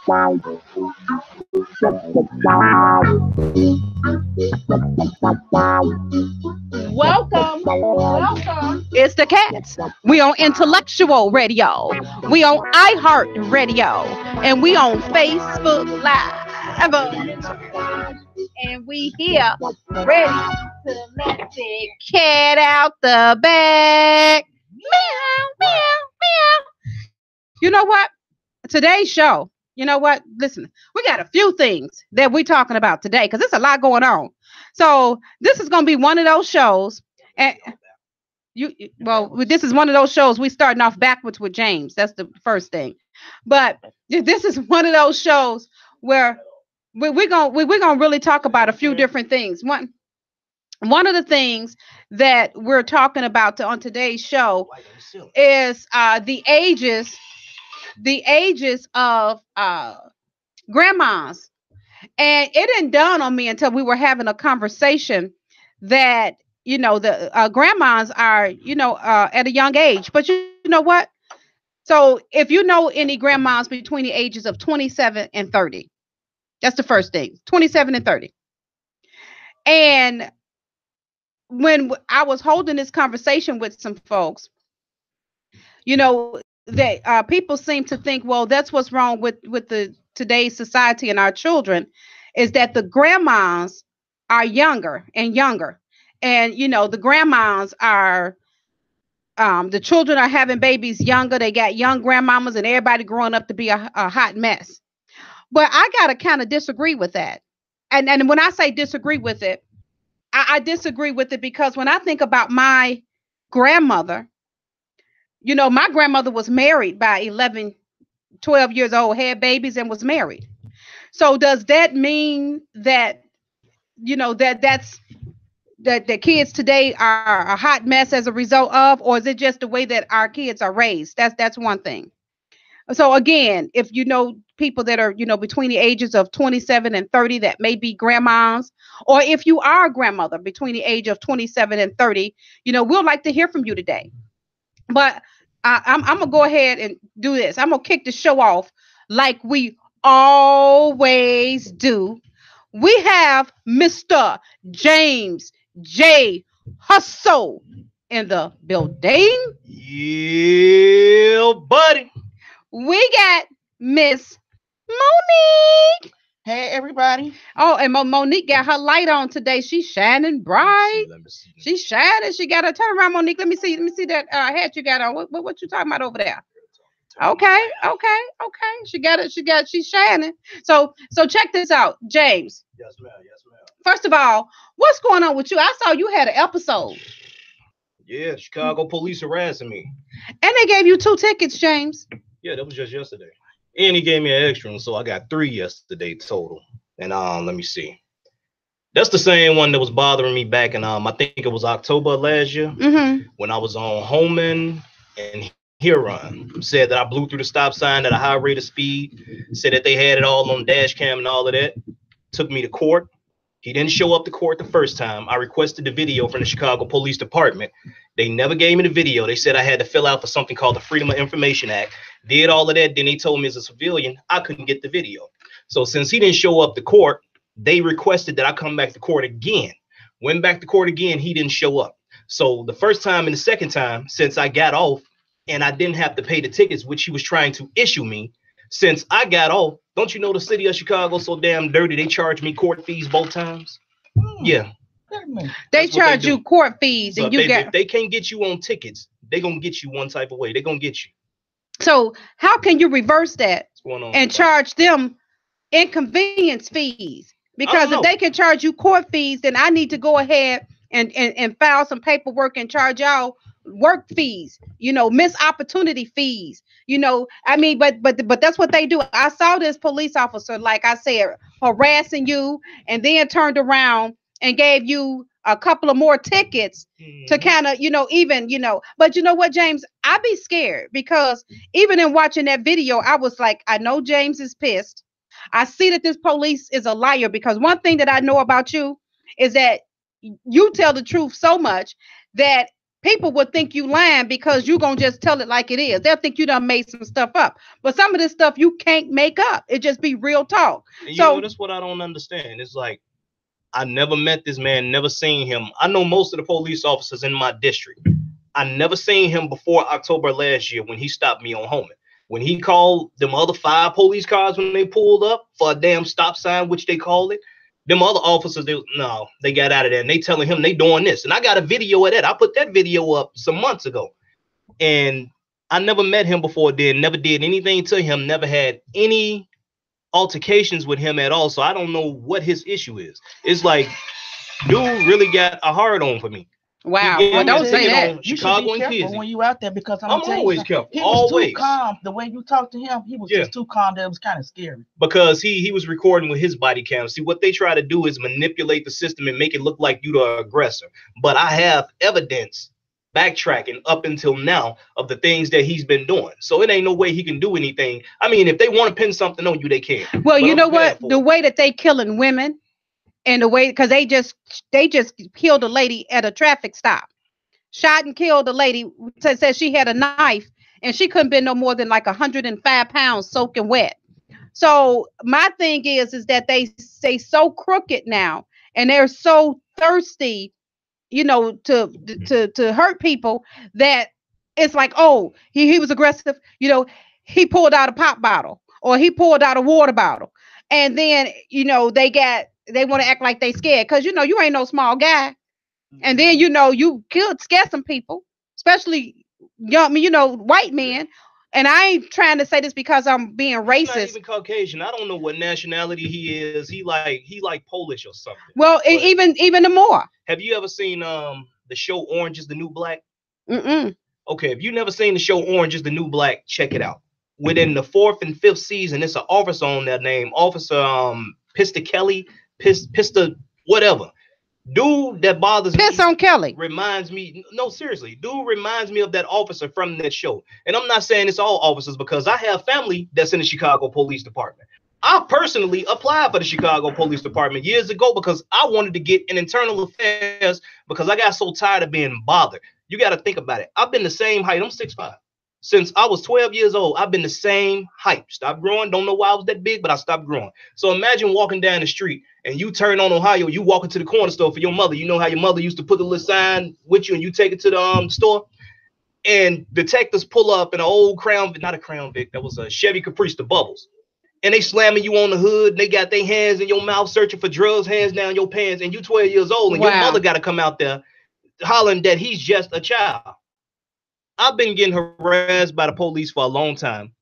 Welcome, welcome. It's the Cats. We on Intellectual Radio. We on iHeart Radio, and we on Facebook Live. And we here ready to let the cat out the bag. Meow, meow, meow. You know what? Today's show. You know what? Listen, we got a few things that we're talking about today because there's a lot going on. So this is going to be one of those shows. And this is one of those shows we starting off backwards with James. That's the first thing. But this is one of those shows where we're gonna really talk about a few different things. One of the things that we're talking about on today's show is the ages of grandmas. And it didn't dawn on me until we were having a conversation that, the grandmas are, at a young age. But you know what? So if you know any grandmas between the ages of 27 and 30, that's the first thing, 27 and 30. And when I was holding this conversation with some folks, that people seem to think, well, that's what's wrong with the today's society and our children, is that the grandmas are younger and younger. And, the grandmas are, the children are having babies younger. They got young grandmamas and everybody growing up to be a hot mess. But I got to kind of disagree with that. And when I say disagree with it, I disagree with it because when I think about my grandmother, my grandmother was married by 11, 12 years old, had babies and was married. So does that mean that, that the kids today are a hot mess as a result of, or is it just the way that our kids are raised? That's one thing. So again, if you know people that are, between the ages of 27 and 30 that may be grandmas, or if you are a grandmother between the age of 27 and 30, we'd like to hear from you today. But I'm going to go ahead and do this. I'm going to kick the show off like we always do. We have Mr. James J. Hustle in the building. Yeah, buddy. We got Miss Monique. Hey, everybody. Oh, and Monique got her light on today. She's shining bright. Let me see. She's shining. She got her turn around, Monique. Let me see that hat you got on. What you talking about over there? Okay. She's shining. So check this out, James. Yes, ma'am. First of all, what's going on with you? I saw you had an episode. Yeah, Chicago police harassing me. And they gave you 2 tickets, James. Yeah, that was just yesterday. And he gave me an extra one, so I got 3 yesterday total. And let me see. That's the same one that was bothering me back in I think it was October last year, when I was on Holman and Huron. Said that I blew through the stop sign at a high rate of speed. Said that they had it all on dash cam and all of that. Took me to court. He didn't show up to court the first time. I requested the video from the Chicago Police Department. They never gave me the video. They said I had to fill out for something called the Freedom of Information Act. Did all of that. Then they told me as a civilian, I couldn't get the video. So since he didn't show up to court, they requested that I come back to court again. Went back to court again. He didn't show up. So the first time and the second time, since I got off and I didn't have to pay the tickets, which he was trying to issue me, since I got off, don't you know the city of Chicago so damn dirty? They charge me court fees both times. Yeah. They charge you court fees, so and if they can't get you on tickets, they gonna get you one type of way. They gonna get you. So how can you reverse that and charge them inconvenience fees? Because if they can charge you court fees, then I need to go ahead and file some paperwork and charge y'all work fees, missed opportunity fees, but that's what they do. I saw this police officer, like I said, harassing you, and then turned around and gave you a couple of more tickets to kind of, but you know what, James, I be scared because even in watching that video, I was like, I know James is pissed. I see that this police is a liar, because one thing that I know about you is that you tell the truth so much that people would think you lying because you gonna just tell it like it is. They'll think you done made some stuff up. But some of this stuff you can't make up. It just be real talk. So that's what I don't understand. It's like, I never met this man, never seen him. I know most of the police officers in my district. I never seen him before October last year when he stopped me on Homan. When he called them other 5 police cars when they pulled up for a damn stop sign, which they called it, them other officers, they got out of there and they telling him they doing this. And I got a video of that. I put that video up some months ago. And I never met him before then, never did anything to him, never had any altercations with him at all. So I don't know what his issue is. It's like, dude really got a hard on for me. Wow. Well, don't say that. You Chicago should be careful when you out there, because I'm always careful. He was too calm. The way you talk to him, he was just too calm that it was kind of scary. Because he was recording with his body cam. See, what they try to do is manipulate the system and make it look like you the aggressor. But I have evidence backtracking up until now of the things that he's been doing. So it ain't no way he can do anything. I mean, if they want to pin something on you, they can. Well, you know what? The way that they killing women, and the way, because they just killed a lady at a traffic stop, shot and killed a lady. Said she had a knife and she couldn't be no more than like 105 pounds soaking wet. So my thing is that they say so crooked now, and they're so thirsty, you know, to hurt people, that it's like, oh, he was aggressive. You know, he pulled out a pop bottle or he pulled out a water bottle, and then, you know, they want to act like they scared because, you know, you ain't no small guy. And then, you know, you could scare some people, especially young, you know, white men. And I ain't trying to say this because I'm being racist. He's not even Caucasian. I don't know what nationality he is. He like Polish or something. Well, even the more. Have you ever seen the show Orange is the New Black? Mm-mm. Okay, if you never seen the show Orange is the New Black, check it out. Within the 4th and 5th season, it's an officer on that name, Officer Pista Kelly. Pista whatever. Dude that bothers Piss on Kelly reminds me, no, seriously, dude reminds me of that officer from that show. And I'm not saying it's all officers, because I have family that's in the Chicago Police Department. I personally applied for the Chicago Police Department years ago because I wanted to get in internal affairs, because I got so tired of being bothered. You got to think about it. I've been the same height. I'm 6'5". Since I was 12 years old, I've been the same height. Stopped growing. Don't know why I was that big, but I stopped growing. So imagine walking down the street and you turn on Ohio, you walk into the corner store for your mother. You know how your mother used to put the little sign with you and you take it to the store? And detectives pull up in an old not a Crown Vic, that was a Chevy Caprice, the bubbles. And they slamming you on the hood. And they got their hands in your mouth searching for drugs, hands down your pants. And you 12 years old and your mother got to come out there hollering that he's just a child. I've been getting harassed by the police for a long time.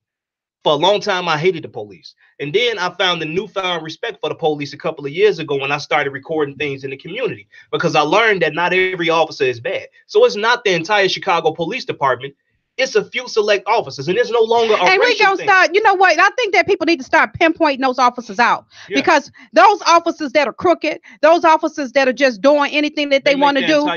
For a long time, I hated the police. And then I found a newfound respect for the police a couple of years ago when I started recording things in the community, because I learned that not every officer is bad. So it's not the entire Chicago Police Department. It's a few select officers, and there's no longer a and we gonna start, you know what? I think that people need to start pinpointing those officers out, because those officers that are crooked, those officers that are just doing anything that they want to do,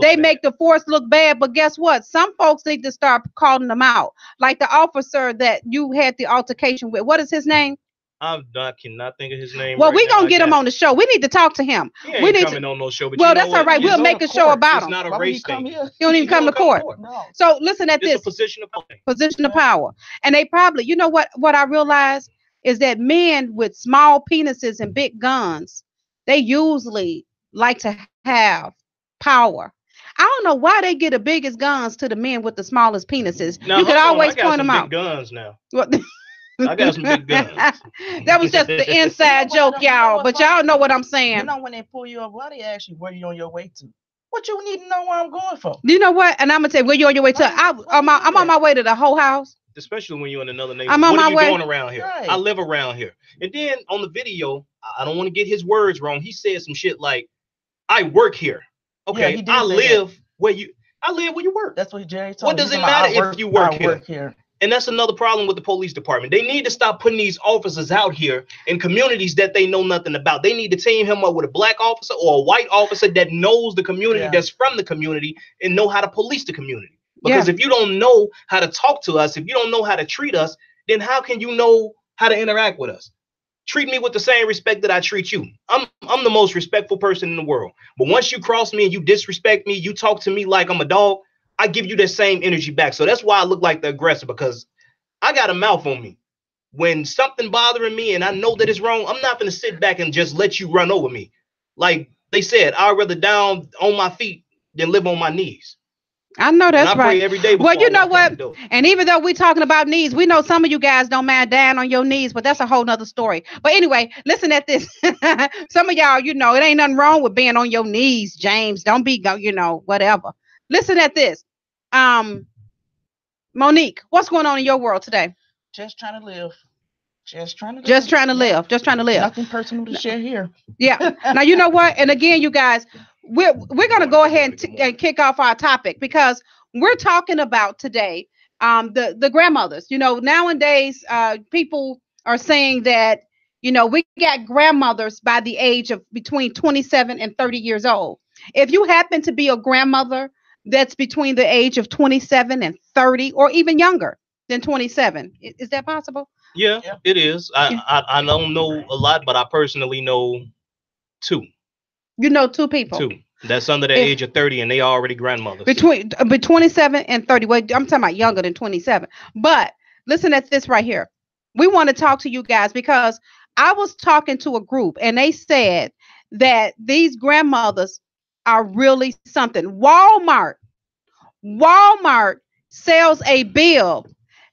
they make the force look bad. But guess what? Some folks need to start calling them out, like the officer that you had the altercation with. What is his name? I cannot think of his name. Well, we're going to get him on the show. We need to talk to him. He ain't coming on no show. But well, that's all right. We'll make a show about him. It's not a race thing. He don't even come to court. No. So listen at this. It's a position of power. Position of power. And they probably, you know what I realized is that men with small penises and big guns, they usually like to have power. I don't know why they get the biggest guns to the men with the smallest penises. Now, you could always point them out. Guns now. I got some big guns. That was just the inside joke, y'all. But y'all know what I'm saying. You know, when they pull you up, why they ask you where you on your way to? What you need to know where I'm going for? You know what? And I'm gonna say, where you on your way to? I'm on my way to the whole house. Especially when you're in another neighborhood. I'm on my way. What are you doing around here? Right. I live around here. And then on the video, I don't want to get his words wrong. He said some shit like, "I work here." Okay, yeah, I live where you work. That's what Jerry told me. What does it matter if you work here? And that's another problem with the police department. They need to stop putting these officers out here in communities that they know nothing about. They need to team him up with a black officer or a white officer that knows the community, that's from the community, and know how to police the community. Because if you don't know how to talk to us, if you don't know how to treat us, then how can you know how to interact with us? treat me with the same respect that I treat you. I'm the most respectful person in the world. But once you cross me and you disrespect me, you talk to me like I'm a dog, I give you that same energy back. So that's why I look like the aggressor, because I got a mouth on me. When something bothering me and I know that it's wrong, I'm not going to sit back and just let you run over me. Like they said, I'd rather down on my feet than live on my knees. I know that's right. Every day. Well, you know what? And even though we're talking about knees, we know some of you guys don't mind down on your knees, but that's a whole nother story. But anyway, listen at this. Some of y'all, you know, it ain't nothing wrong with being on your knees, James. Don't be, you know, whatever. Listen at this. Monique, what's going on in your world today? Just trying to live. Just trying to live. Nothing personal to share here. Yeah. Now, you know what? And again, you guys, we're going to go ahead and kick off our topic, because we're talking about today the grandmothers. You know, nowadays, people are saying that, you know, we got grandmothers by the age of between 27 and 30 years old. If you happen to be a grandmother that's between the age of 27 and 30, or even younger than 27, is that possible? Yeah, it is. I don't know a lot, but I personally know two. You know two people. Two. That's under the age of 30, and they are already grandmothers. Between 27 and 30. Well, I'm talking about younger than 27. But listen at this right here. We want to talk to you guys because I was talking to a group, and they said that these grandmothers are really something. Walmart sells a bill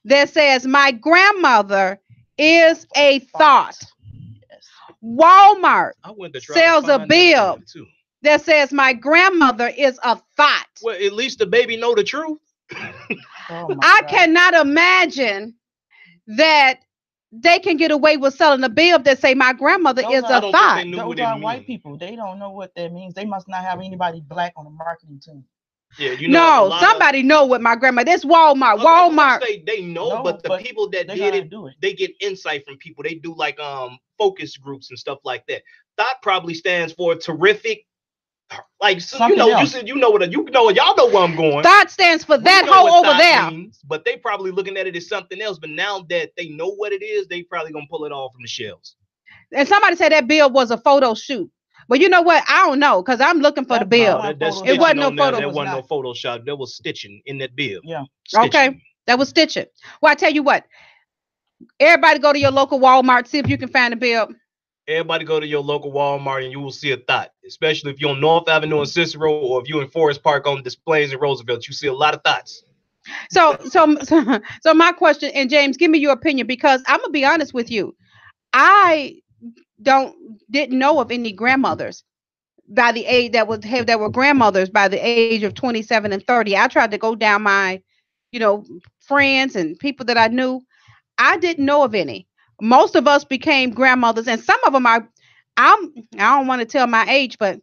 that says, "My grandmother is a thought." Walmart sells a bill that says, "My grandmother is a thought." Well, at least the baby know the truth. I cannot imagine that they can get away with selling a bill that say, "My grandmother is a thought." Those are white people. They don't know what that means. They must not have anybody black on the marketing team. Yeah, you know, no, somebody know what my grandma. This Walmart. Walmart. They know, but the people that did it, they get insight from people. They do like focus groups and stuff like that. Thought probably stands for terrific. Like, so, you know, y'all know where I'm going. Thought stands for that hole over there. Means, but they probably looking at it as something else. But now that they know what it is, they probably gonna pull it off from the shelves. And somebody said that bill was a photo shoot. But you know what? I don't know, because I'm looking for the bill. It wasn't no photo. There wasn't no Photoshop. There was stitching in that bill. Yeah. Stitching. Okay. That was stitching. Well, I tell you what. Everybody go to your local Walmart, see if you can find a bill. Everybody go to your local Walmart and you will see a thought. Especially if you're on North Avenue in Cicero, or if you're in Forest Park on displays in Roosevelt, you see a lot of thoughts. So my question, and James, give me your opinion, because I'm gonna be honest with you. I didn't know of any grandmothers by the age that were grandmothers by the age of 27 and 30. I tried to go down my, friends and people that I knew. I didn't know of any. Most of us became grandmothers, and some of them I don't want to tell my age, but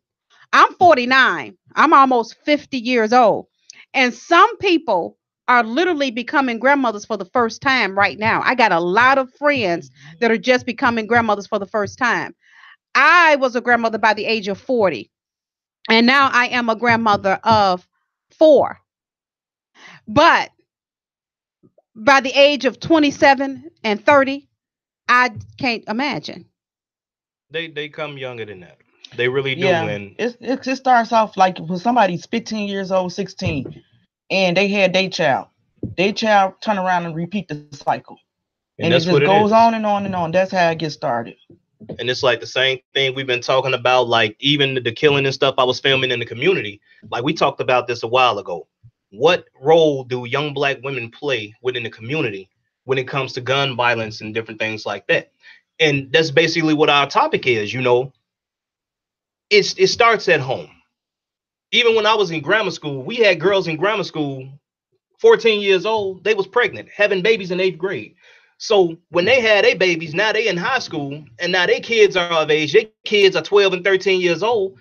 I'm 49. I'm almost 50 years old. And some people are literally becoming grandmothers for the first time right now. I got a lot of friends that are just becoming grandmothers for the first time. I was a grandmother by the age of 40, and now I am a grandmother of 4. But by the age of 27 and 30, I can't imagine. They come younger than that. They really do. Yeah, and it starts off like when somebody's 15 years old, 16, and they had their child. Their child turn around and repeat the cycle. And it just goes on and on and on. That's how it gets started. And it's like the same thing we've been talking about, like even the killing and stuff I was filming in the community. Like we talked about this a while ago. What role do young black women play within the community when it comes to gun violence and different things like that? And that's basically what our topic is. It starts at home. Even when I was in grammar school, we had girls in grammar school, 14 years old, they was pregnant, having babies in 8th grade. So when they had their babies, now they in high school, and now their kids are of age. Their kids are 12 and 13 years old.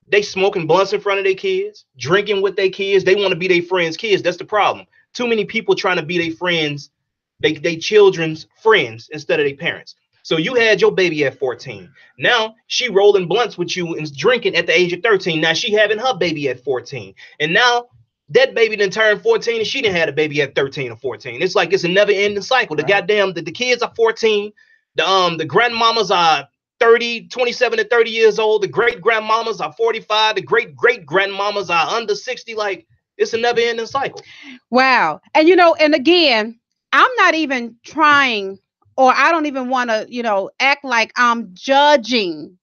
They smoking blunts in front of their kids, drinking with their kids. They want to be their friends' kids. That's the problem. Too many people trying to be their friends, they children's friends instead of their parents. So you had your baby at 14. Now she rolling blunts with you and drinking at the age of 13. Now she having her baby at 14. And now that baby done turned 14 and she done had a baby at 13 or 14. It's like it's a never ending cycle. The goddamn, the kids are 14. The grandmamas are 27 to 30 years old. The great grandmamas are 45. The great grandmamas are under 60. Like, it's a never ending cycle. Wow. And and again, I'm not even trying, or I don't even want to, act like I'm judging,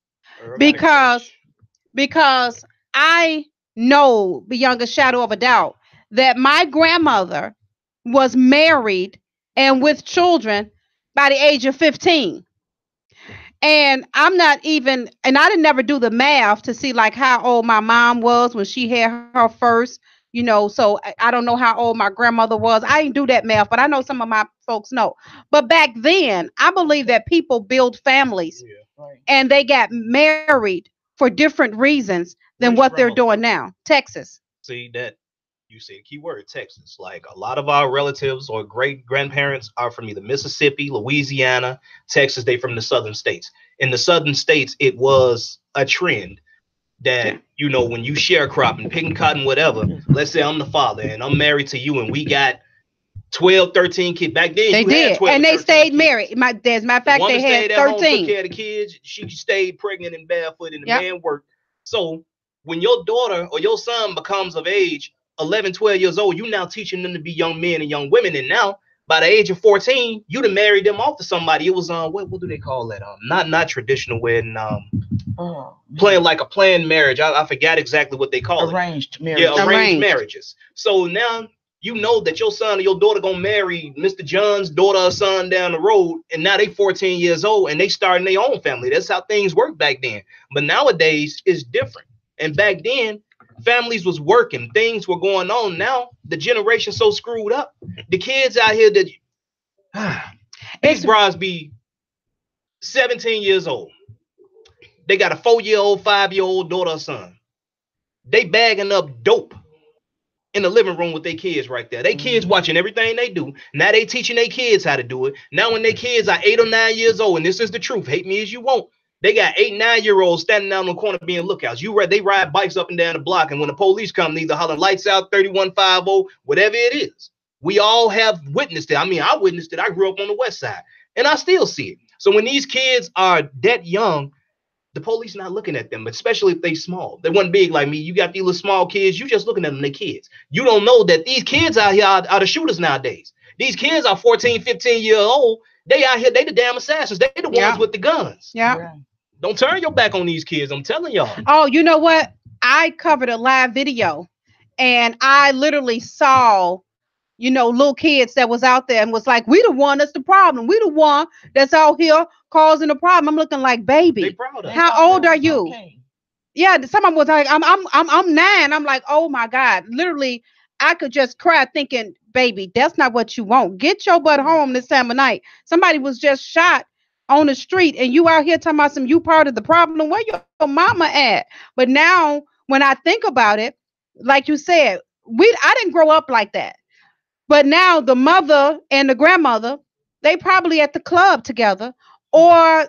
because I know beyond a shadow of a doubt that my grandmother was married and with children by the age of 15. And I'm not even, and I didn't never do the math to see like how old my mom was when she had her first, so I don't know how old my grandmother was. I didn't do that math, but I know some of my folks know. But back then, I believe that people build families and they got married for different reasons than what they're doing now. Texas. See that? You say the key word, Texas. Like, a lot of our relatives or great grandparents are from either Mississippi, Louisiana, Texas. They from the southern states. In the southern states, it was a trend that, when you sharecropping, picking cotton, whatever, let's say I'm the father and I'm married to you and we got 12, 13 kids. Back then, they did. And they stayed married. As a matter of fact, they had 13. Home, took care of the kids. She stayed pregnant and barefoot, and the man worked. So when your daughter or your son becomes of age, 11, 12 years old, you now teaching them to be young men and young women. And now, by the age of 14, you done married them off to somebody. It was what do they call that? Not traditional wedding. Playing like a planned marriage. I forgot exactly what they call arranged it. Marriages. Yeah, arranged marriages. So now you know that your son or your daughter gonna marry Mr. John's daughter or son down the road, and now they 14 years old and they starting their own family. That's how things work back then. But nowadays it's different. And back then, families was working, things were going on. Now the generation so screwed up. The kids out here that these brides be 17 years old. They got a 4-year-old, 5-year-old daughter or son. They bagging up dope in the living room with their kids right there. They kids watching everything they do. Now they teaching their kids how to do it. Now when their kids are 8 or 9 years old, and this is the truth, hate me as you won't, they got 8, 9-year-olds standing down on the corner being lookouts. They ride bikes up and down the block, and when the police come, they either hollering lights out, 3150, whatever it is. We all have witnessed it. I mean, I witnessed it. I grew up on the west side, and I still see it. So when these kids are that young, the police not looking at them, especially if they small. They weren't big like me. You got these little small kids. You just looking at them, they kids. You don't know that these kids out here are the shooters nowadays. These kids are 14, 15 years old. They out here, they the damn assassins. They the ones with the guns. Yeah. Don't turn your back on these kids. I'm telling y'all. Oh, you know what? I covered a live video and I literally saw, little kids that was out there and was like, we the one that's the problem. We the one that's out here causing the problem. I'm looking like, baby, how old are you? Okay. Yeah, someone was like, I'm 9. I'm like, oh my God. Literally, I could just cry thinking, baby, that's not what you want. Get your butt home this time of night. Somebody was just shot on the street and you out here talking about you part of the problem. Where your mama at? But now when I think about it, like you said, I didn't grow up like that. But now the mother and the grandmother, they probably at the club together or,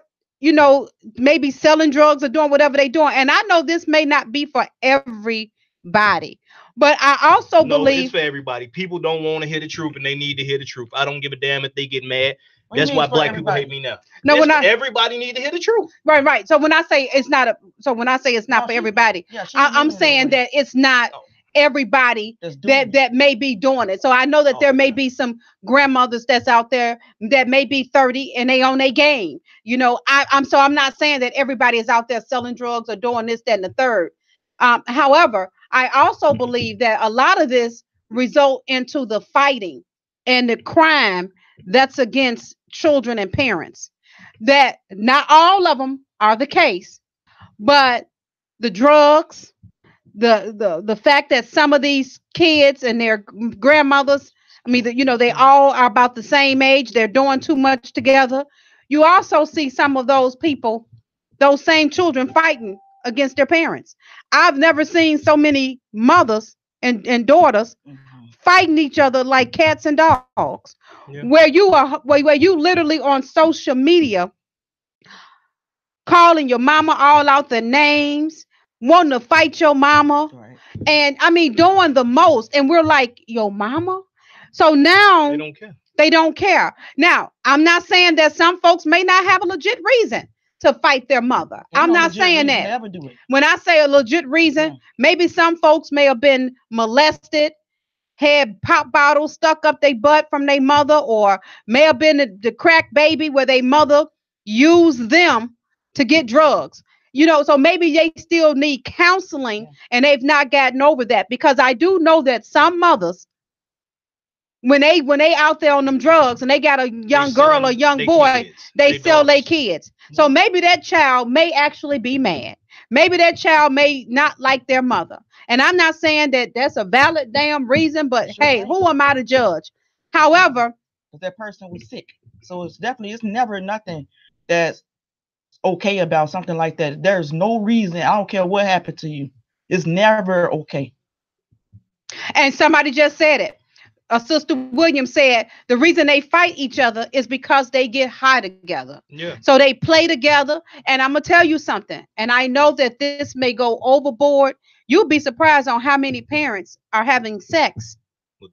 maybe selling drugs or doing whatever they doing. And I know this may not be for everybody, but I also believe it's for everybody. People don't want to hear the truth and they need to hear the truth. I don't give a damn if they get mad. That's why black people hate me now. No, everybody need to hear the truth. Right. So when I say it's not for everybody, I'm saying that it's not everybody that may be doing it. So I know that there may be some grandmothers that's out there that may be 30 and they on their game. I'm not saying that everybody is out there selling drugs or doing this, that, and the third. However, I also believe that a lot of this result into the fighting and the crime that's against children and parents. That not all of them are the case, but the drugs, the fact that some of these kids and their grandmothers, they all are about the same age. They're doing too much together. You also see some of those people, those same children fighting against their parents. I've never seen so many mothers and daughters fighting each other like cats and dogs. Yeah. Where you literally on social media calling your mama all out the names, wanting to fight your mama, and doing the most, and we're like, your mama. So now they don't care. They don't care. Now, I'm not saying that some folks may not have a legit reason to fight their mother. I'm not saying that. When I say a legit reason, maybe some folks may have been molested, had pop bottles stuck up their butt from their mother, or may have been the crack baby where their mother used them to get drugs. So maybe they still need counseling and they've not gotten over that, because I do know that some mothers, when they out there on them drugs and they got a young girl or young boy, they sell their kids. So maybe that child may actually be mad. Maybe that child may not like their mother. And I'm not saying that that's a valid damn reason, but hey, who am I to judge? However, that person was sick. So it's never nothing that's okay about something like that. There's no reason. I don't care what happened to you. It's never okay. And somebody just said it. Sister Williams said the reason they fight each other is because they get high together. Yeah. So they play together. And I'm going to tell you something. And I know that this may go overboard. You'll be surprised on how many parents are having sex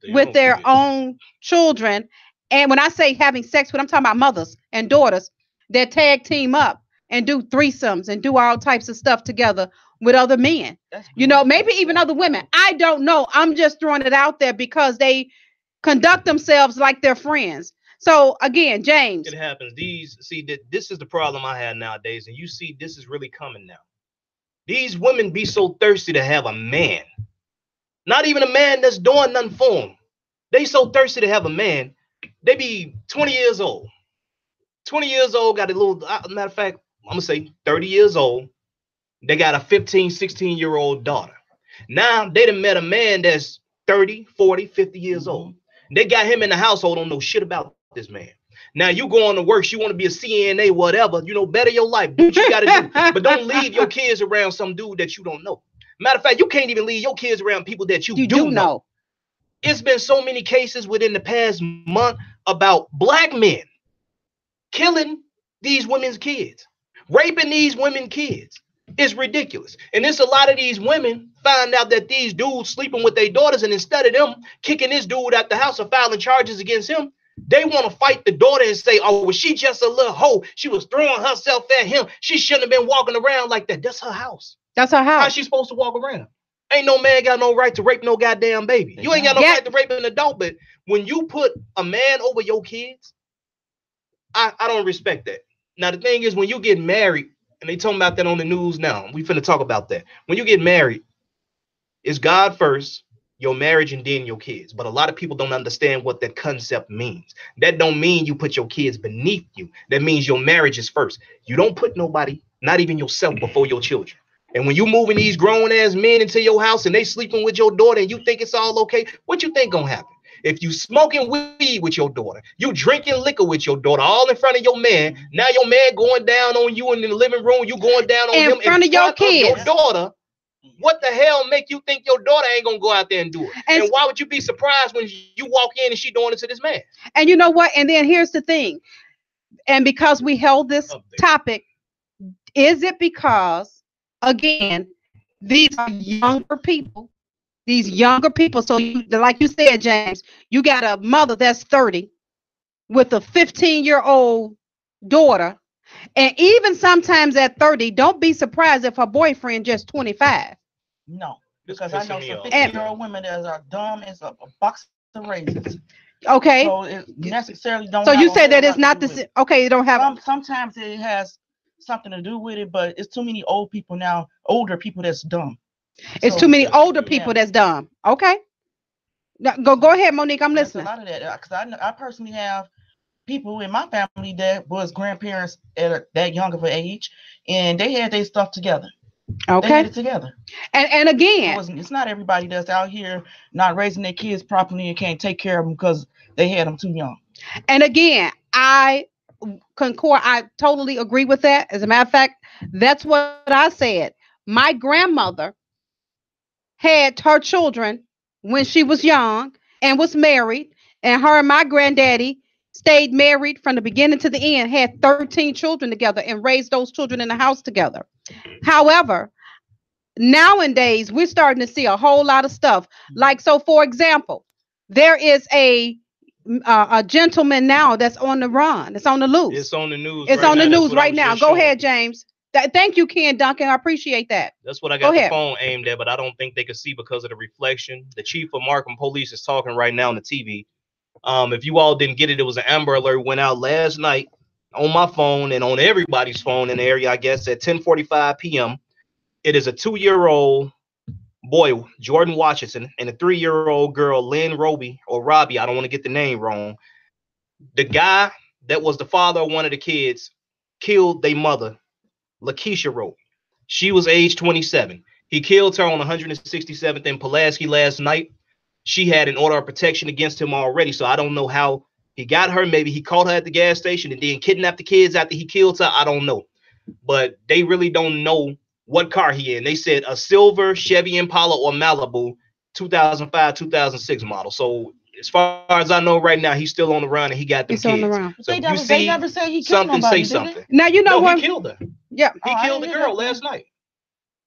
with their own children. And when I say having sex, when I'm talking about mothers and daughters that tag team up and do threesomes and do all types of stuff together with other men. Maybe even other women. I don't know. I'm just throwing it out there because they conduct themselves like they're friends. So again, James, it happens. This is the problem I have nowadays, and you see this is really coming now. These women be so thirsty to have a man, not even a man that's doing nothing for them. They so thirsty to have a man. They be 20 years old. 20 years old, got a little, matter of fact, I'm gonna say 30 years old. They got a 15, 16-year-old daughter. Now they done met a man that's 30, 40, 50 years old. They got him in the household, don't know shit about this man. Now you going to work, you want to be a CNA, whatever, better your life, do what you got to do. But don't leave your kids around some dude that you don't know. Matter of fact, you can't even leave your kids around people that you do know. It's been so many cases within the past month about black men killing these women's kids, raping these women's kids. It's ridiculous. And it's a lot of these women find out that these dudes sleeping with their daughters, and instead of them kicking this dude out the house or filing charges against him, they want to fight the daughter and say, oh, was she just a little hoe? She was throwing herself at him. She shouldn't have been walking around like that. That's her house. That's her house. How's she supposed to walk around? Ain't no man got no right to rape no goddamn baby. You ain't got no right to rape an adult, but when you put a man over your kids, I don't respect that. Now, the thing is, when you get married, and they talking about that on the news now, we finna talk about that. When you get married, it's God first, your marriage, and then your kids. But a lot of people don't understand what that concept means. That don't mean you put your kids beneath you. That means your marriage is first. You don't put nobody, not even yourself, before your children. And when you moving these grown ass men into your house and they sleeping with your daughter and you think it's all okay, what you think gonna happen? If you smoking weed with your daughter, you drinking liquor with your daughter, all in front of your man, now your man going down on you in the living room, you going down on him in front of your kids. Your daughter, what the hell make you think your daughter ain't gonna go out there and do it? And why would you be surprised when you walk in and she doing it to this man? And you know what? And then here's the thing. And because we held this topic, is it because, again, these are younger people? These younger people. So like you said, James, you got a mother that's 30 with a 15-year-old daughter. And even sometimes at 30, don't be surprised if her boyfriend just 25. No, because I know some 50-year-old women that are dumb as a box of raisins. Okay. So it necessarily don't. So you say that it's not the okay. You don't have. Sometimes it has something to do with it, but it's too many old people now. Older people that's dumb. It's too many older people that's dumb. Okay. Now, go ahead, Monique. I'm listening. A lot of that because I personally have people in my family that was grandparents at that young of an age, and they had their stuff together. Okay. They had it together. And again, it's not everybody that's out here not raising their kids properly and can't take care of them because they had them too young. And again, I concord. I totally agree with that. As a matter of fact, that's what I said. My grandmother had her children when she was young and was married, and her and my granddaddy stayed married from the beginning to the end, had 13 children together and raised those children in the house together. However, nowadays we're starting to see a whole lot of stuff. Like, so for example, there is a a gentleman now that's on the run. It's on the loose. It's on the news. It's on the news right now. Go ahead, James. Thank you, Ken Duncan. I appreciate that. That's what I got the phone aimed at, but I don't think they could see because of the reflection. The chief of Markham Police is talking right now on the TV. If you all didn't get it, it was an Amber Alert went out last night on my phone and on everybody's phone in the area, I guess, at 10:45 p.m. It is a 2-year-old boy, Jordan Washington, and a 3-year-old girl, Lynn Robbie, I don't want to get the name wrong. The guy that was the father of one of the kids killed their mother, Lakeisha Robbie. She was age 27. He killed her on 167th in Pulaski last night. She had an order of protection against him already, so I don't know how he got her. Maybe he caught her at the gas station and then kidnapped the kids after he killed her. I don't know. But they really don't know what car he in. They said a silver Chevy Impala or Malibu 2005, 2006 model. So as far as I know right now, he's still on the run and he got them kids. On the run. So they never said he killed something, nobody, say something. Now you know what? He killed her. Yeah. He killed the girl last night.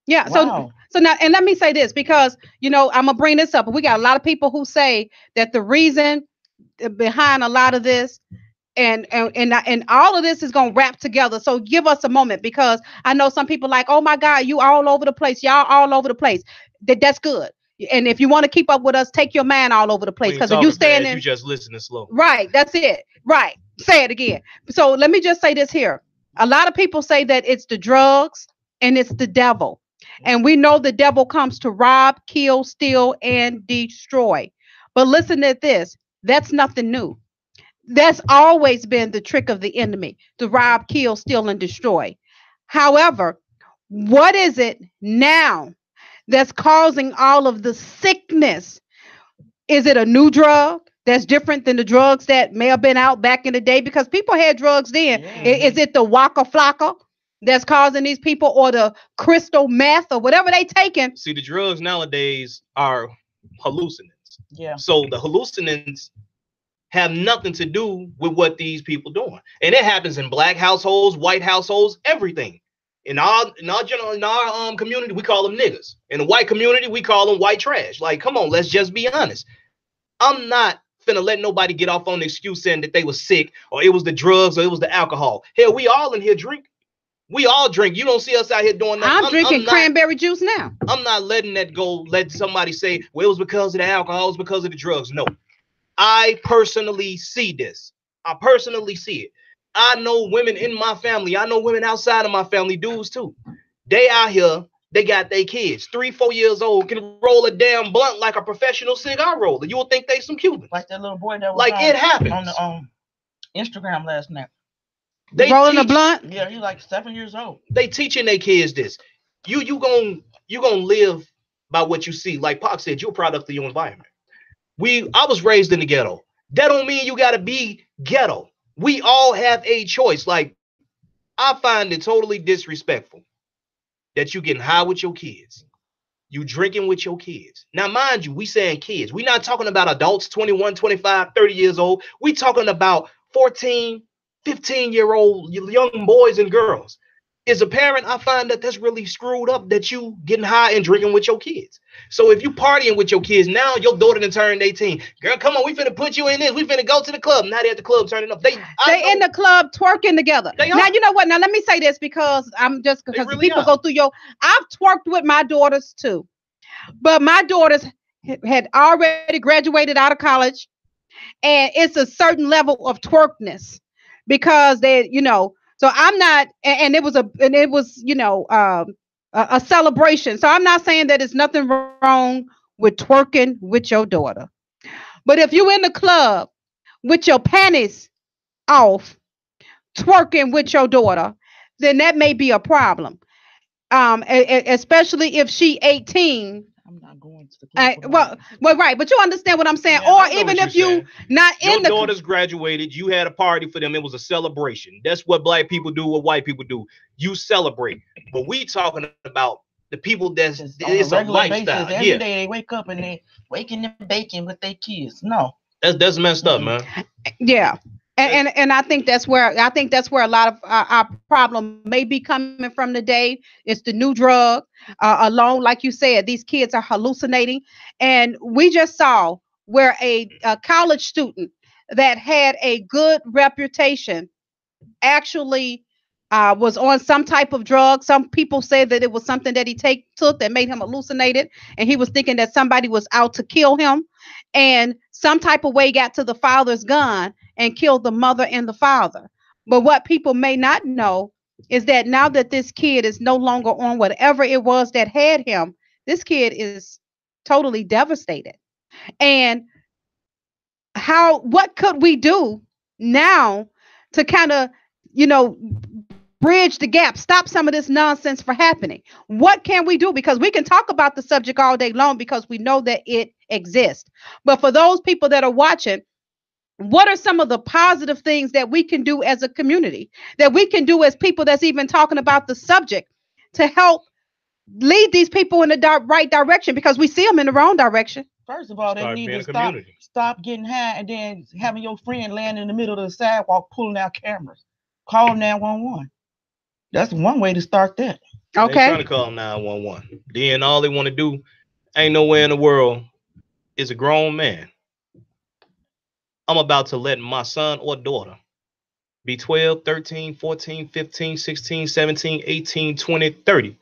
Yeah. Wow. So now, and let me say this, because, I'm going to bring this up. We got a lot of people who say that the reason behind a lot of this and all of this is going to wrap together. So give us a moment, because I know some people like, oh my God, you all over the place. Y'all all over the place. That's good. And if you want to keep up with us, take your man all over the place. Because if you stand in, you just listening slow. Right. That's it. Right. Say it again. So let me just say this here. A lot of people say that it's the drugs and it's the devil. And we know the devil comes to rob, kill, steal, and destroy. But listen to this. That's nothing new. That's always been the trick of the enemy, to rob, kill, steal, and destroy. However, what is it now that's causing all of the sickness? Is it a new drug that's different than the drugs that may have been out back in the day? Because people had drugs then. Yeah. Is it the Waka Flocka that's causing these people, or the crystal meth, or whatever they taking? See, the drugs nowadays are hallucinants. Yeah. So the hallucinants have nothing to do with what these people doing. And it happens in black households, white households, everything. In our community, we call them niggas. In the white community, we call them white trash. Like, come on, let's just be honest. I'm not finna let nobody get off on the excuse saying that they was sick, or it was the drugs, or it was the alcohol. Hell, we all in here drink. We all drink. You don't see us out here doing that. I'm drinking cranberry juice now. I'm not letting that go. Let somebody say, well, it was because of the alcohol, it was because of the drugs. No. I personally see this. I personally see it. I know women in my family. I know women outside of my family, dudes too. They out here, they got their kids, 3-4 years old, can roll a damn blunt like a professional cigar roller. You would think they some Cubans. Like that little boy that was like it happens on the Instagram last night. They rolling a blunt? Yeah, he's like 7 years old. They teaching their kids this. You gonna live by what you see. Like Pac said, you're a product of your environment. I was raised in the ghetto. That don't mean you gotta be ghetto. We all have a choice. Like, I find it totally disrespectful that you getting high with your kids. You drinking with your kids. Now, mind you, we saying kids. We're not talking about adults, 21, 25, 30 years old. We talking about 14, 15-year-old young boys and girls. As a parent, I find that that's really screwed up, that you getting high and drinking with your kids. So if you partying with your kids, now your daughter done turned 18. Girl, come on, we finna put you in this. We finna go to the club. Now they at the club turning up. They in the club twerking together. Now, you know what? Now, let me say this, because really people go through I've twerked with my daughters too. But my daughters had already graduated out of college. And it's a certain level of twerkness, because they, so I'm not, and it was a celebration. So I'm not saying that there's nothing wrong with twerking with your daughter. But if you in the club with your panties off, twerking with your daughter, then that may be a problem. Especially if she 18. I'm not going to the club. Well, right, but you understand what I'm saying. Yeah, or even if you not in the daughters graduated, you had a party for them. It was a celebration. That's what black people do, what white people do. You celebrate. But we talking about the people that's it's a lifestyle. Basis, every day they wake up and they waking and baking with their kids. No, that's messed up, man. Yeah. And I think that's where a lot of our problem may be coming from today. It's the new drug alone. Like you said, these kids are hallucinating. And we just saw where a college student that had a good reputation actually was on some type of drug. Some people say that it was something that he took that made him hallucinated, and he was thinking that somebody was out to kill him, and some type of way got to the father's gun and killed the mother and the father. But what people may not know is that now that this kid is no longer on whatever it was that had him, this kid is totally devastated. And what could we do now to kind of, bridge the gap, stop some of this nonsense from happening? What can we do? Because we can talk about the subject all day long because we know that it exists. But for those people that are watching, what are some of the positive things that we can do as a community, that we can do as people that's even talking about the subject to help lead these people in the right direction? Because we see them in the wrong direction. First of all, they need to stop getting high and then having your friend laying in the middle of the sidewalk pulling out cameras. Call 911. That's one way to start that. Okay. They're trying to call 911. Then all they want to do, ain't nowhere in the world is a grown man. I'm about to let my son or daughter be 12, 13, 14, 15, 16, 17, 18, 20, 30.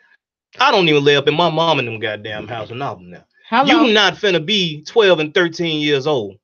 I don't even lay up in my mom and them goddamn house and all now. You not finna be 12 and 13 years old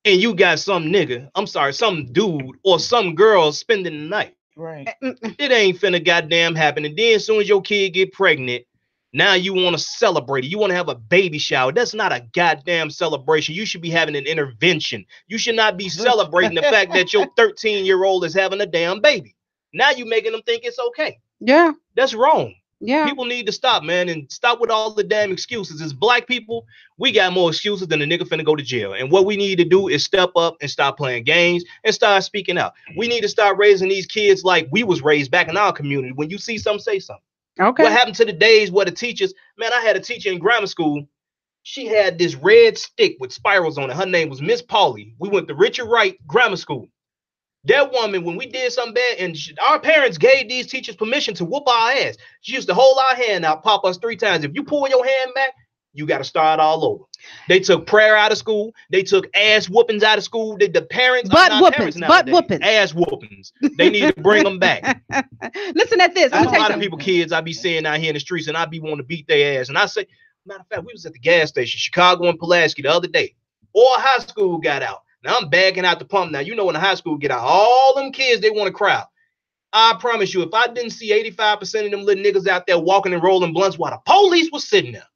and you got some dude or some girl spending the night. Right. It ain't finna goddamn happen. And then as soon as your kid get pregnant, now you want to celebrate it. You want to have a baby shower. That's not a goddamn celebration. You should be having an intervention. You should not be celebrating the fact that your 13-year-old is having a damn baby. Now you making them think it's okay. Yeah. That's wrong. Yeah. People need to stop, man, and stop with all the damn excuses. As black people, we got more excuses than a nigga finna go to jail. And what we need to do is step up and stop playing games and start speaking out. We need to start raising these kids like we was raised back in our community. When you see something, say something. Okay. What happened to the days where the teachers, man, I had a teacher in grammar school. She had this red stick with spirals on it. Her name was Miss Pauly. We went to Richard Wright Grammar School. That woman, when we did something bad, and our parents gave these teachers permission to whoop our ass. She used to hold our hand out, pop us 3 times. If you pull your hand back, you got to start all over. They took prayer out of school. They took ass whoopings out of school. The parents, butt whoopings. Ass whoopings. They need to bring them back. Listen at this. A lot of people, kids, I be seeing out here in the streets, and I be wanting to beat their ass. And I say, matter of fact, we was at the gas station, Chicago and Pulaski the other day. All high school got out. Now I'm bagging out the pump. Now, when the high school get out, all them kids, they want to crowd. I promise you, if I didn't see 85% of them little niggas out there walking and rolling blunts while the police was sitting there,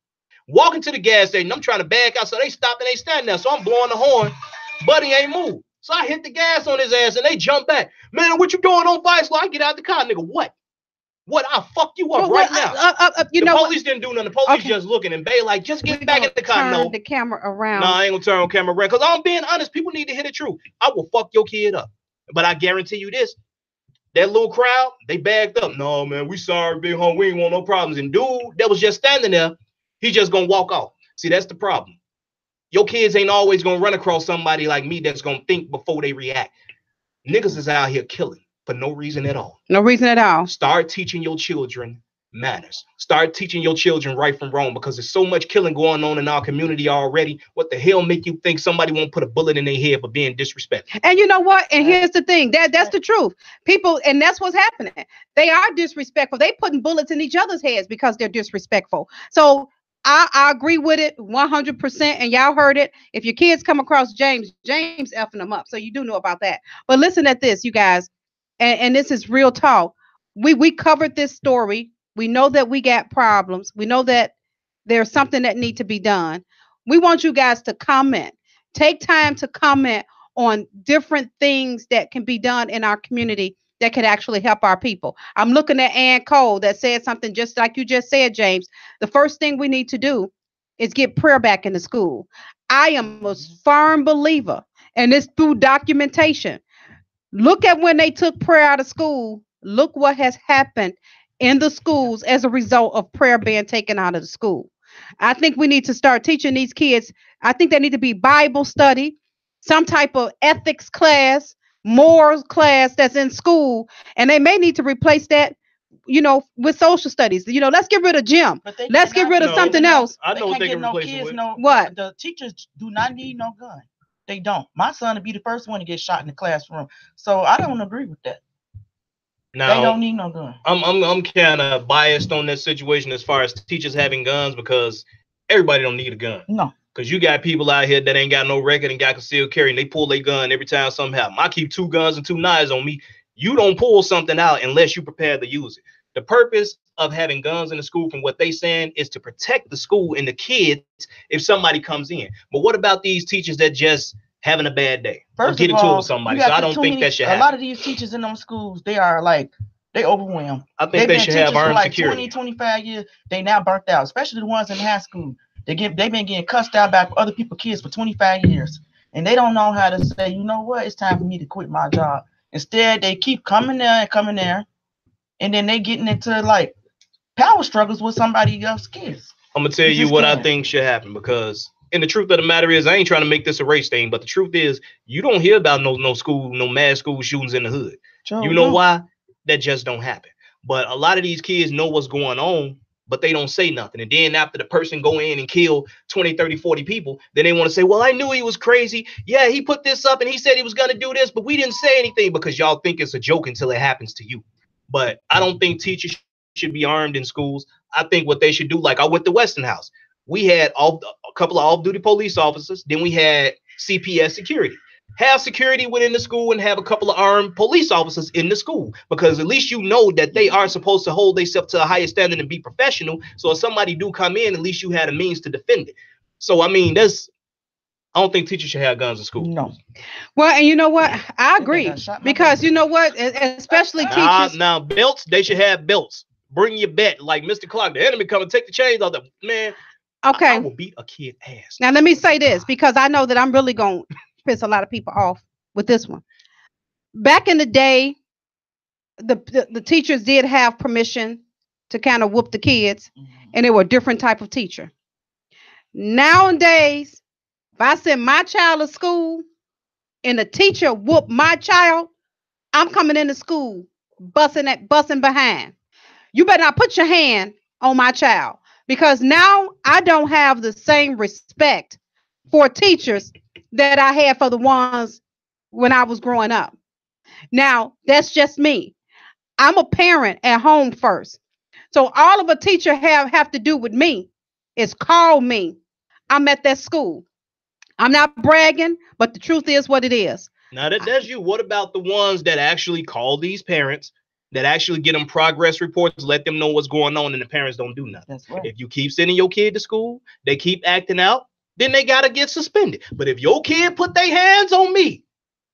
walking to the gas station, I'm trying to back out, so they stopped and they standing there. So I'm blowing the horn. Buddy ain't moved. So I hit the gas on his ass and they jump back. Man, what you doing on Vice? I get out the car, nigga. What? I'll fuck you up right now. The police didn't do nothing. The police just looking and they like, just get back in the car. Turn the camera around. No, I ain't gonna turn on camera around. Because I'm being honest, people need to hear the truth. I will fuck your kid up. But I guarantee you this. That little crowd, they bagged up. No, man, we sorry, big home. We ain't want no problems. And dude that was just standing there, he just gonna walk off. See, that's the problem. Your kids ain't always gonna run across somebody like me that's gonna think before they react. Niggas is out here killing for no reason at all. No reason at all. Start teaching your children manners. Start teaching your children right from wrong, because there's so much killing going on in our community already. What the hell make you think somebody won't put a bullet in their head for being disrespectful? And you know what? And here's the thing. That's the truth. People, and that's what's happening. They are disrespectful. They putting bullets in each other's heads because they're disrespectful. So I agree with it 100%. And y'all heard it. If your kids come across James effing them up. So you do know about that. But listen at this, you guys. And this is real talk. We covered this story. We know that we got problems. We know that there's something that needs to be done. We want you guys to comment. Take time to comment on different things that can be done in our community that could actually help our people. I'm looking at Ann Cole that said something just like you just said, James. The first thing we need to do is get prayer back in the school. I am a firm believer, and it's through documentation. Look at when they took prayer out of school. Look what has happened in the schools as a result of prayer being taken out of the school. I think we need to start teaching these kids. I think they need to be Bible study, some type of ethics class, morals class that's in school. And they may need to replace that, with social studies. Let's get rid of gym. Let's get rid of something else. I know what they can replace it with. What? The teachers do not need no gun. They don't. My son would be the first one to get shot in the classroom. So I don't agree with that. Now, they don't need no gun. I'm kind of biased on that situation as far as teachers having guns, because everybody don't need a gun. No. Because you got people out here that ain't got no record and got concealed carry, and they pull their gun every time something happens. I keep 2 guns and 2 knives on me. You don't pull something out unless you're prepared to use it. The purpose of having guns in the school, from what they saying, is to protect the school and the kids if somebody comes in. But what about these teachers that just having a bad day? First get into it with somebody. So I don't think that should happen. A lot of these teachers in them schools, they are like, they overwhelmed. I think they should have armed like security. 20-25 years, they now burnt out, especially the ones in high school. They've been getting cussed out by other people's kids for 25 years. And they don't know how to say, you know what, it's time for me to quit my job. Instead, they keep coming there. And then they getting into like power struggles with somebody else's kids. I'm gonna tell you what I think should happen, because, and the truth of the matter is, I ain't trying to make this a race thing, but the truth is, you don't hear about no mass school shootings in the hood. You know why? That just don't happen. But a lot of these kids know what's going on, but they don't say nothing. And then after the person go in and kill 20, 30, 40 people, then they want to say, well, I knew he was crazy. Yeah, he put this up and he said he was going to do this, but we didn't say anything, because y'all think it's a joke until it happens to you. But I don't think teachers should be armed in schools. I think what they should do, like I went to Westinghouse, we had a couple of off-duty police officers. Then we had CPS security. Have security within the school and have a couple of armed police officers in the school, because at least you know that they are supposed to hold themselves to a higher standard and be professional. So if somebody do come in, at least you had a means to defend it. So, I mean, I don't think teachers should have guns in school. No. Well, and you know what? I agree, because you know what? Especially teachers. Now, belts, they should have belts. Bring your bet. Like Mr. Clark, the enemy come and take the chains off. Man, okay. I will beat a kid ass. Now, let me say this, because I know that I'm really going to piss a lot of people off with this one. Back in the day, the teachers did have permission to kind of whoop the kids, and they were a different type of teacher. Nowadays, if I send my child to school and the teacher whoop my child, I'm coming into school busting behind. You better not put your hand on my child, because now I don't have the same respect for teachers that I had for the ones when I was growing up. Now, that's just me. I'm a parent at home first. So all of a teacher have to do with me is call me. I'm at that school. I'm not bragging, but the truth is what it is. Now that's you. What about the ones that actually call these parents, that actually get them progress reports, let them know what's going on, and the parents don't do nothing? That's right. If you keep sending your kid to school, they keep acting out, then they got to get suspended. But if your kid put their hands on me,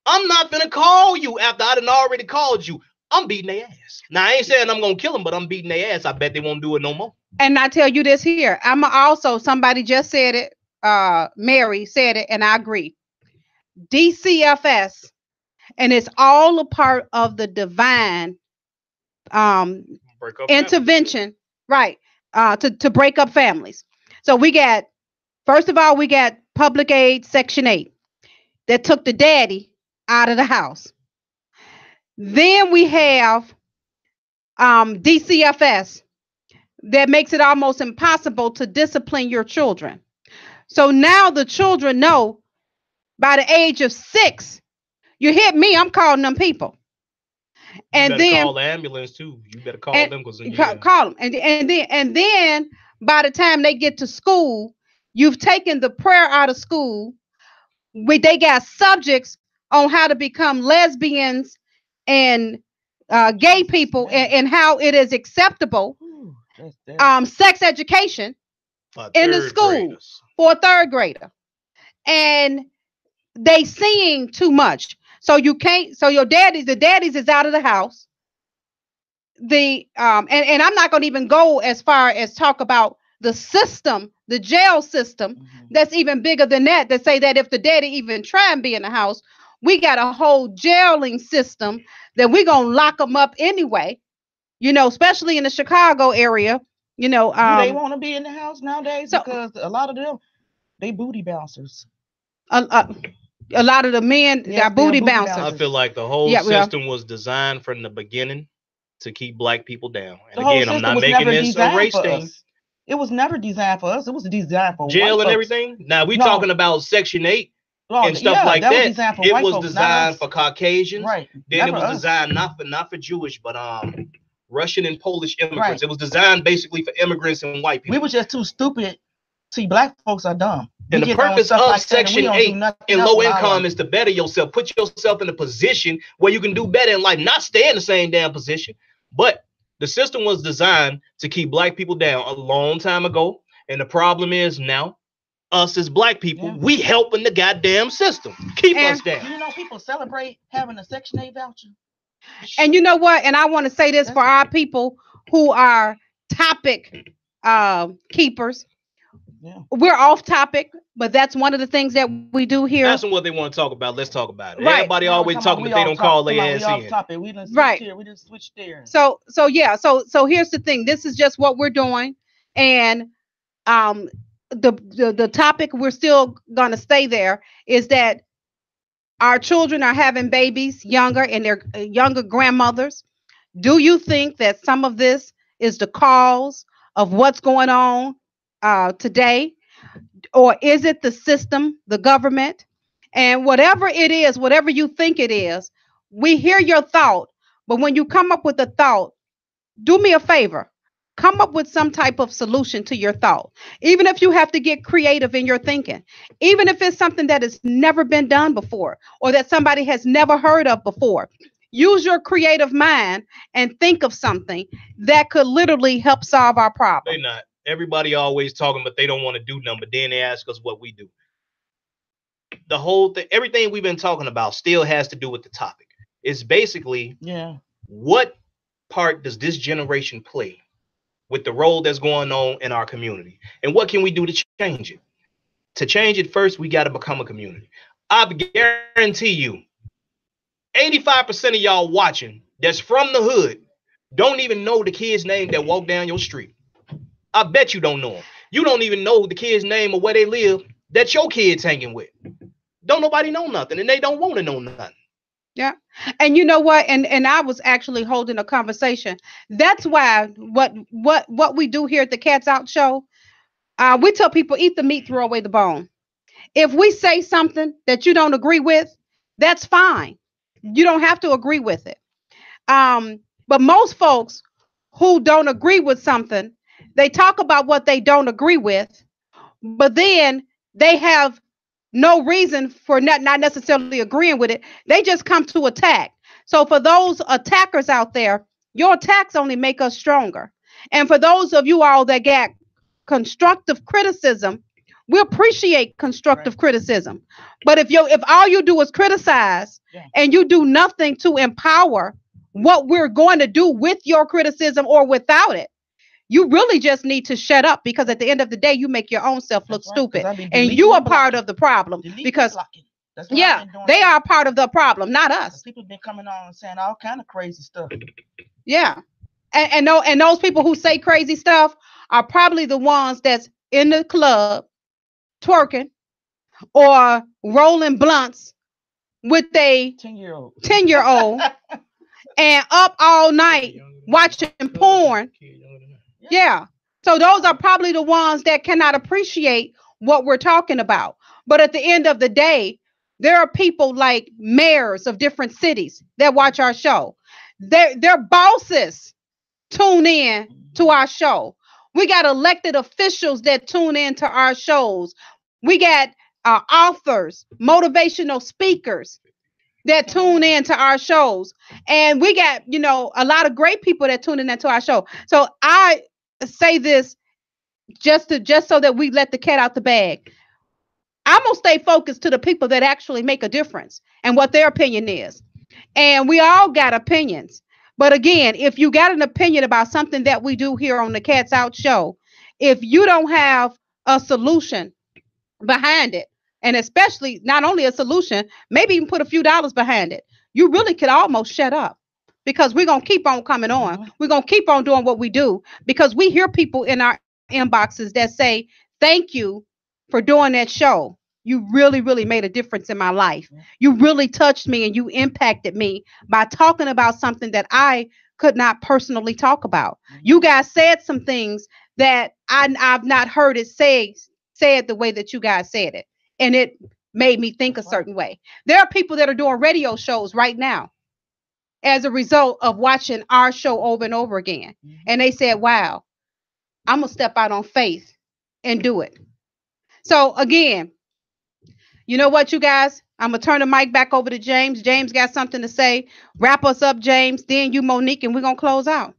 I'm not going to call you after I done already called you. I'm beating their ass. Now, I ain't saying I'm going to kill them, but I'm beating their ass. I bet they won't do it no more. And I tell you this here. I'm also, somebody just said it. Mary said it, and I agree. DCFS, and it's all a part of the divine intervention, right? To break up families. So we got, first of all, we got public aid Section 8 that took the daddy out of the house. Then we have DCFS that makes it almost impossible to discipline your children. So now the children know by the age of 6, you hit me, I'm calling them people. And then call the ambulance too. You better call them, because call them. And then by the time they get to school, you've taken the prayer out of school. They got subjects on how to become lesbians and gay people, and how it is acceptable. Sex education in the school for a 3rd grader. And they seeing too much. So you can't, so the daddies is out of the house. And I'm not going to even go as far as talk about the system, the jail system, that's even bigger than that, that say that if the daddy even try and be in the house, we got a whole jailing system that we're going to lock them up anyway, especially in the Chicago area, do they want to be in the house nowadays? Because a lot of them, they booty bouncers. A lot of the men are booty bouncers. I feel like the whole system was designed from the beginning to keep black people down. And again, I'm not making this a race thing. It was never designed for us. It was designed for jail and everything. Now we talking about Section 8. and stuff like that. It was designed for Caucasians. Right. Then it was designed not for Jewish, but Russian and Polish immigrants. Right. It was designed basically for immigrants and white people. We were just too stupid. See, black folks are dumb. And the purpose of like Section 8 in low income is to better yourself. Put yourself in a position where you can do better in life, not stay in the same damn position. But the system was designed to keep black people down a long time ago. And the problem is now, us as black people, we helping the goddamn system keep us down. You know, people celebrate having a Section 8 voucher. And you know what? And I want to say this for our people who are topic keepers. Yeah. We're off topic, but that's one of the things that we do here. That's what they want to talk about. Let's talk about it. Right. Everybody always talking, but they don't call their ass in. Topic. We didn't switch here. We didn't switch there. So here's the thing. This is just what we're doing, and the topic we're still gonna stay there is that our children are having babies younger and they're younger grandmothers. Do you think that some of this is the cause of what's going on today, or is it the system, the government? And whatever it is, whatever you think it is, we hear your thought, but when you come up with a thought, do me a favor, come up with some type of solution to your thought. Even if you have to get creative in your thinking, even if it's something that has never been done before or that somebody has never heard of before, use your creative mind and think of something that could literally help solve our problem. They're not. Everybody always talking, but they don't want to do nothing. But then they ask us what we do. The whole thing, everything we've been talking about still has to do with the topic. It's basically, what part does this generation play with the role that's going on in our community? And what can we do to change it? To change it, first, we got to become a community. I guarantee you, 85% of y'all watching that's from the hood don't even know the kid's name that walk down your street. I bet you don't know them. You don't even know the kid's name or where they live that your kid's hanging with. Don't nobody know nothing, and they don't want to know nothing. Yeah. And you know what? And I was actually holding a conversation. That's why what we do here at the Cats Out Show, we tell people, eat the meat, throw away the bone. If we say something that you don't agree with, that's fine. You don't have to agree with it. But most folks who don't agree with something, they talk about what they don't agree with, but then they have no reason for not necessarily agreeing with it. They just come to attack. So for those attackers out there, your attacks only make us stronger. And for those of you all that get constructive criticism, we appreciate constructive criticism. But if all you do is criticize and you do nothing to empower what we're going to do with your criticism or without it, you really just need to shut up, because at the end of the day, you make your own self look stupid, and you are part of the problem. Because they are part of the problem, not us. People been coming on and saying all kind of crazy stuff. Yeah, and those people who say crazy stuff are probably the ones that's in the club twerking or rolling blunts with a 10-year-old and up all night watching porn. Yeah. So those are probably the ones that cannot appreciate what we're talking about. But at the end of the day, there are people like mayors of different cities that watch our show. Their bosses tune in to our show. We got elected officials that tune in to our shows. We got authors, motivational speakers that tune in to our shows. And we got, a lot of great people that tune in into our show. So I say this just so that we let the cat out the bag. I'm going to stay focused to the people that actually make a difference and what their opinion is. And we all got opinions. But again, if you got an opinion about something that we do here on the Cats Out Show, if you don't have a solution behind it, and especially not only a solution, maybe even put a few dollars behind it, you really could almost shut up, because we're going to keep on coming on. We're going to keep on doing what we do, because we hear people in our inboxes that say, thank you for doing that show. You really, really made a difference in my life. You really touched me and you impacted me by talking about something that I could not personally talk about. You guys said some things that I've not heard it said the way that you guys said it. And it made me think a certain way. There are people that are doing radio shows right now as a result of watching our show over and over again. And they said, wow, I'm going to step out on faith and do it. So again, you know what, you guys? I'm going to turn the mic back over to James. James got something to say. Wrap us up, James. Then you, Monique, and we're going to close out.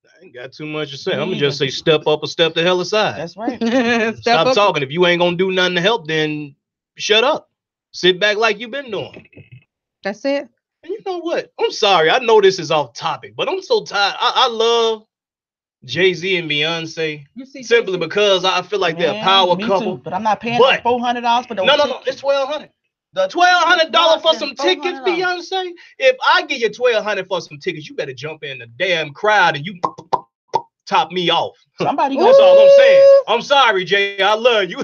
I ain't got too much to say. I'm going to just say step up or step the hell aside. That's right. Stop talking. If you ain't going to do nothing to help, then shut up. Sit back like you've been doing. That's it. And you know what? I'm sorry. I know this is off topic, but I'm so tired. I love Jay-Z and Beyonce simply because I feel like they're a power couple. Too, but I'm not paying $400 for those tickets. No, it's $1,200. The $1,200 for some tickets, Beyonce. If I give you $1,200 for some tickets, you better jump in the damn crowd and you top me off. That's all I'm saying. I'm sorry, Jay. I love you,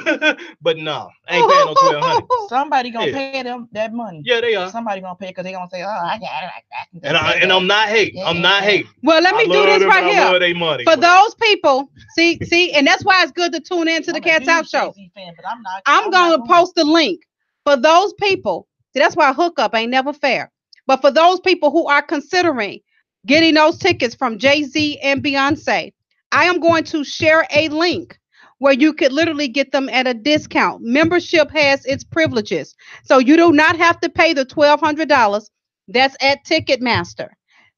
but no, I ain't paying no $1,200. Somebody gonna pay them that money. Yeah, they are. Somebody gonna pay because they gonna say, "Oh, I got it." And I'm not hating. I'm not hating. Well, let me do this right here. I love they money, for those people, see, and that's why it's good to tune in to the Cats Out Show. I'm gonna post the link for those people. See, that's why hookup ain't never fair. But for those people who are considering getting those tickets from Jay-Z and Beyonce, I am going to share a link where you could literally get them at a discount. Membership has its privileges. So you do not have to pay the $1,200. That's at Ticketmaster.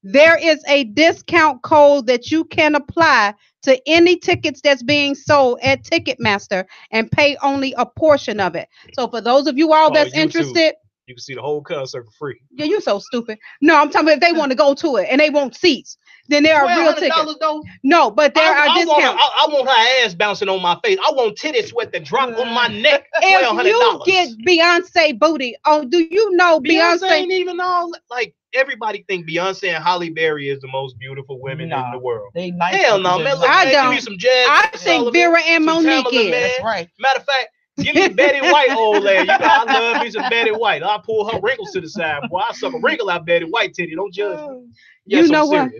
There is a discount code that you can apply to any tickets that's being sold at Ticketmaster and pay only a portion of it. So for those of you all that's interested, you can see the whole concert for free. Yeah, you're so stupid. No, I'm talking about if they want to go to it and they want seats, then there are real tickets. Though? No, but there are discounts. I want her ass bouncing on my face. I want titty sweat to drop on my neck. If you get Beyonce booty, do you know Beyonce ain't even all like everybody think Beyonce and Halle Berry is the most beautiful women in the world. They nice. Hell no, man. Look, I don't. Give me some jazz. I think Vera and Monique is. That's right. Matter of fact, give me Betty White, old lady. You know I love me some Betty White. I'll pull her wrinkles to the side. Boy, I suck a wrinkle out Betty White titty. Don't judge me. Yes, you know what?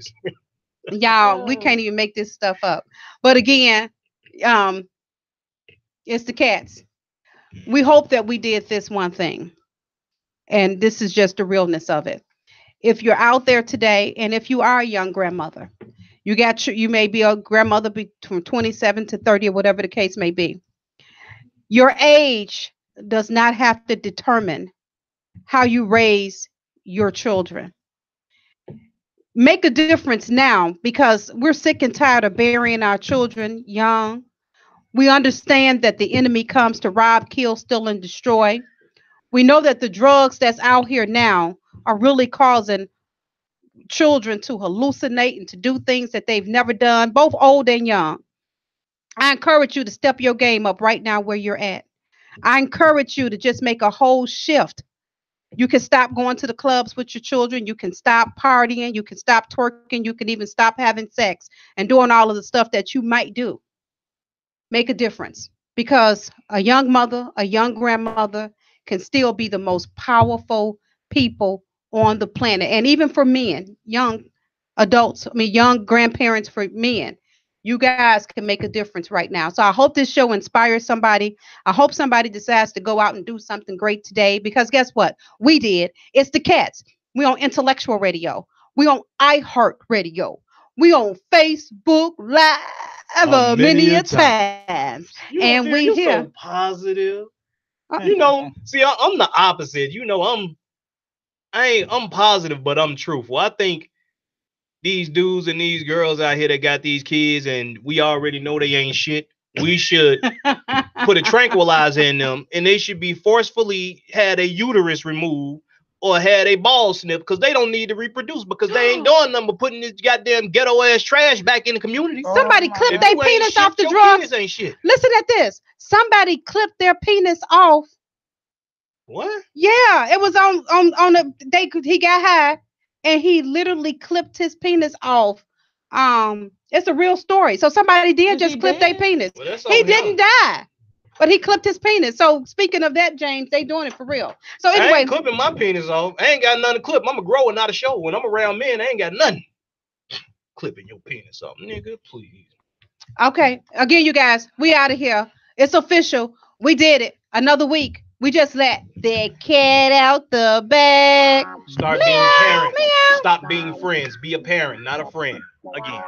Y'all, we can't even make this stuff up. But again, it's the Cats. We hope that we did this one thing. And this is just the realness of it. If you're out there today, and if you are a young grandmother, you may be a grandmother between 27 to 30 or whatever the case may be. Your age does not have to determine how you raise your children. Make a difference now, because we're sick and tired of burying our children young. We understand that the enemy comes to rob, kill, steal, and destroy. We know that the drugs that's out here now are really causing children to hallucinate and to do things that they've never done, both old and young. I encourage you to step your game up right now where you're at. I encourage you to just make a whole shift. You can stop going to the clubs with your children. You can stop partying. You can stop twerking. You can even stop having sex and doing all of the stuff that you might do. Make a difference, because a young mother, a young grandmother can still be the most powerful people on the planet. And even for men, young adults, young grandparents for men, you guys can make a difference right now. So I hope this show inspires somebody. I hope somebody decides to go out and do something great today, because guess what? We did. It's the Cats. We on Intellectual Radio. We on iHeartRadio. We on Facebook Live many a times. And we here. So positive. You know, see, I'm the opposite. You know, I'm positive, but I'm truthful. I think these dudes and these girls out here that got these kids, and we already know they ain't shit, we should put a tranquilizer in them, and they should be forcefully had a uterus removed or had a ball snipped, because they don't need to reproduce, because they ain't doing nothing but putting this goddamn ghetto ass trash back in the community. Somebody clipped their penis off the drugs. Ain't shit. Listen at this. Somebody clipped their penis off. What? Yeah, it was on he got high and he literally clipped his penis off. It's a real story. So somebody did just clip their penis. Well, he didn't die, but he clipped his penis. So speaking of that, James, they doing it for real. So anyway, I ain't clipping my penis off. I ain't got nothing to clip. I'm a grower, not a show. When I'm around men, I ain't got nothing. Clipping your penis off, nigga, please. Okay. Again, you guys, we out of here. It's official. We did it. Another week. We just let the cat out the bag. Start being parents. Stop being friends. Be a parent, not a friend. Again.